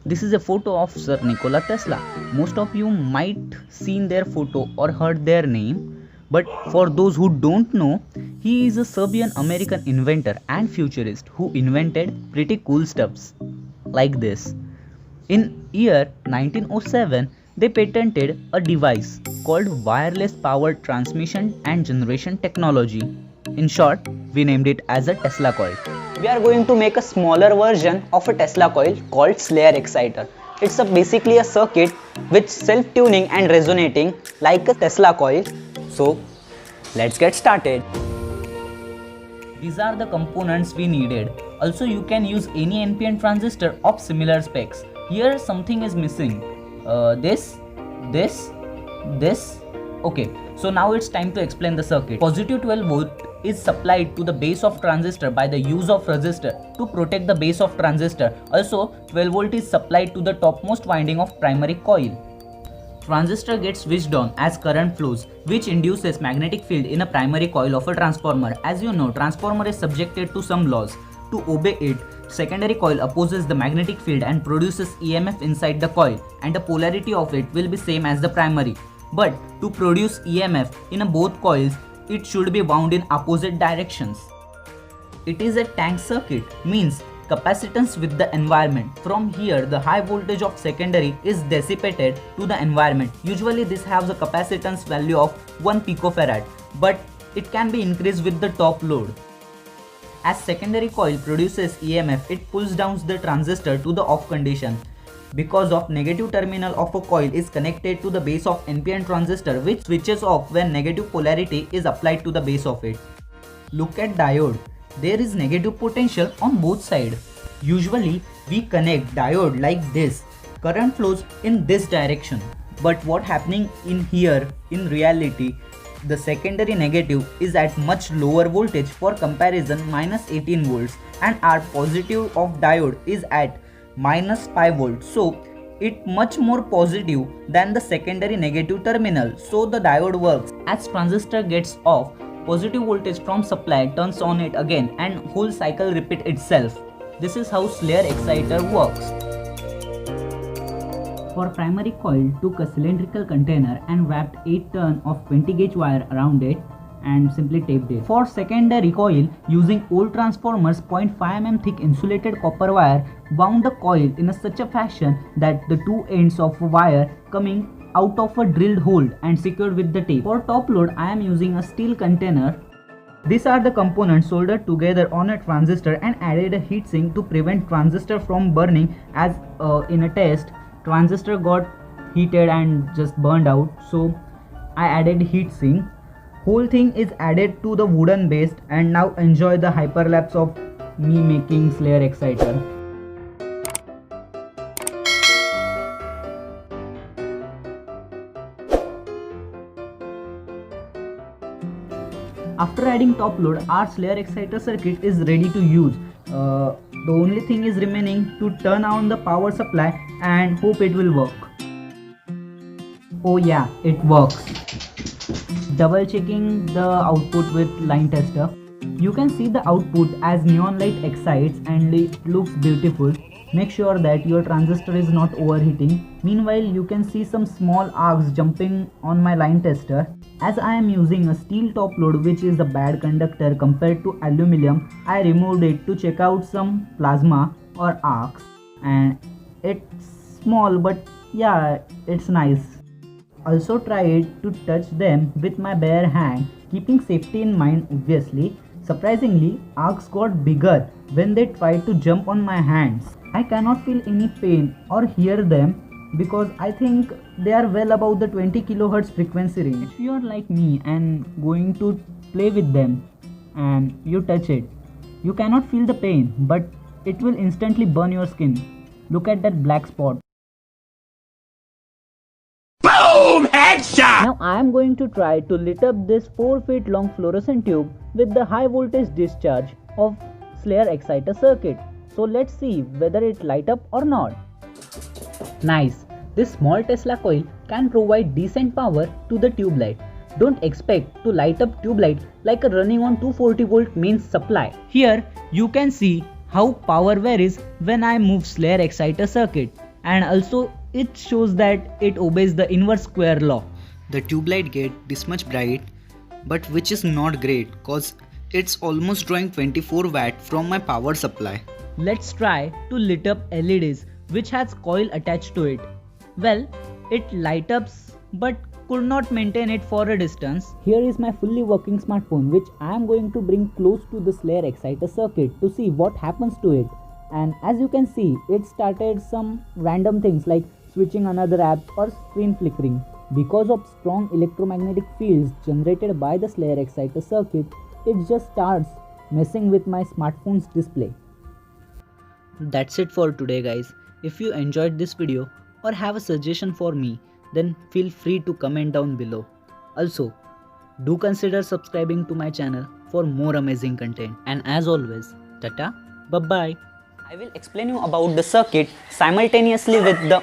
This is a photo of Sir Nikola Tesla. Most of you might seen their photo or heard their name, but for those who don't know, he is a Serbian American inventor and futurist who invented pretty cool stuffs like this. In year 1907, they patented a device called wireless power transmission and generation technology. In short, we named it as a Tesla coil. We are going to make a smaller version of a Tesla coil called Slayer Exciter. It's basically a circuit which self-tuning and resonating like a Tesla coil. So let's get started. These are the components we needed. Also, you can use any NPN transistor of similar specs. Here something is missing. This. Okay, so now it's time to explain the circuit. Positive 12 volt is supplied to the base of transistor by the use of resistor to protect the base of transistor. Also, 12 volt is supplied to the topmost winding of primary coil. Transistor gets switched on as current flows, which induces magnetic field in a primary coil of a transformer. As you know, transformer is subjected to some laws. To obey it, secondary coil opposes the magnetic field and produces EMF inside the coil, and the polarity of it will be same as the primary. But to produce EMF in both coils, it should be wound in opposite directions. It is a tank circuit, means capacitance with the environment. From here, the high voltage of secondary is dissipated to the environment. Usually this has a capacitance value of 1 picofarad, but it can be increased with the top load. As secondary coil produces EMF, it pulls down the transistor to the off condition. Because of negative terminal of a coil is connected to the base of NPN transistor, which switches off when negative polarity is applied to the base of it. Look at diode. There is negative potential on both sides. Usually we connect diode like this. Current flows in this direction. But what happening in here, in reality, the secondary negative is at much lower voltage, for comparison minus 18 volts, and our positive of diode is at minus 5 volts. So it much more positive than the secondary negative terminal. So the diode works. As transistor gets off, positive voltage from supply turns on it again and whole cycle repeat itself. This is how Slayer Exciter works. For primary coil, took a cylindrical container and wrapped 8 turn of 20 gauge wire around it and simply taped it. For secondary coil, using old transformers, 0.5 mm thick insulated copper wire, wound the coil in such a fashion that the two ends of wire coming out of a drilled hole and secured with the tape. For top load, I am using a steel container. These are the components soldered together on a transistor and added a heatsink to prevent transistor from burning, as in a test, transistor got heated and just burned out. So I added heatsink. Whole thing is added to the wooden base, and now enjoy the hyperlapse of me making Slayer Exciter. After adding top load, our Slayer Exciter circuit is ready to use. The only thing is remaining to turn on the power supply and hope it will work. Oh yeah, it works. Double checking the output with line tester. You can see the output as neon light excites and it looks beautiful. Make sure that your transistor is not overheating. Meanwhile, you can see some small arcs jumping on my line tester. As I am using a steel top load, which is a bad conductor compared to aluminum, I removed it to check out some plasma or arcs, and it's small, but yeah, it's nice. Also tried to touch them with my bare hand, keeping safety in mind obviously. Surprisingly, arcs got bigger when they tried to jump on my hands. I cannot feel any pain or hear them because I think they are well above the 20 kHz frequency range. If you are like me and going to play with them and you touch it, you cannot feel the pain, but it will instantly burn your skin. Look at that black spot. Boom! Headshot! Now I am going to try to lit up this 4 feet long fluorescent tube with the high voltage discharge of Slayer Exciter circuit. So let's see whether it light up or not. Nice. This small Tesla coil can provide decent power to the tube light. Don't expect to light up tube light like a running on 240 volt mains supply. Here you can see how power varies when I move Slayer exciter circuit, and also it shows that it obeys the inverse square law. The tube light get this much bright, but which is not great cause it's almost drawing 24 watt from my power supply. Let's try to lit up LEDs which has coil attached to it. Well, it light ups but could not maintain it for a distance. Here is my fully working smartphone which I am going to bring close to the Slayer exciter circuit to see what happens to it. And as you can see, it started some random things like switching another app or screen flickering. Because of strong electromagnetic fields generated by the Slayer exciter circuit, it just starts messing with my smartphone's display. That's it for today guys. If you enjoyed this video or have a suggestion for me, then feel free to comment down below. Also, do consider subscribing to my channel for more amazing content. And as always, tata, bye bye. I will explain you about the circuit simultaneously with the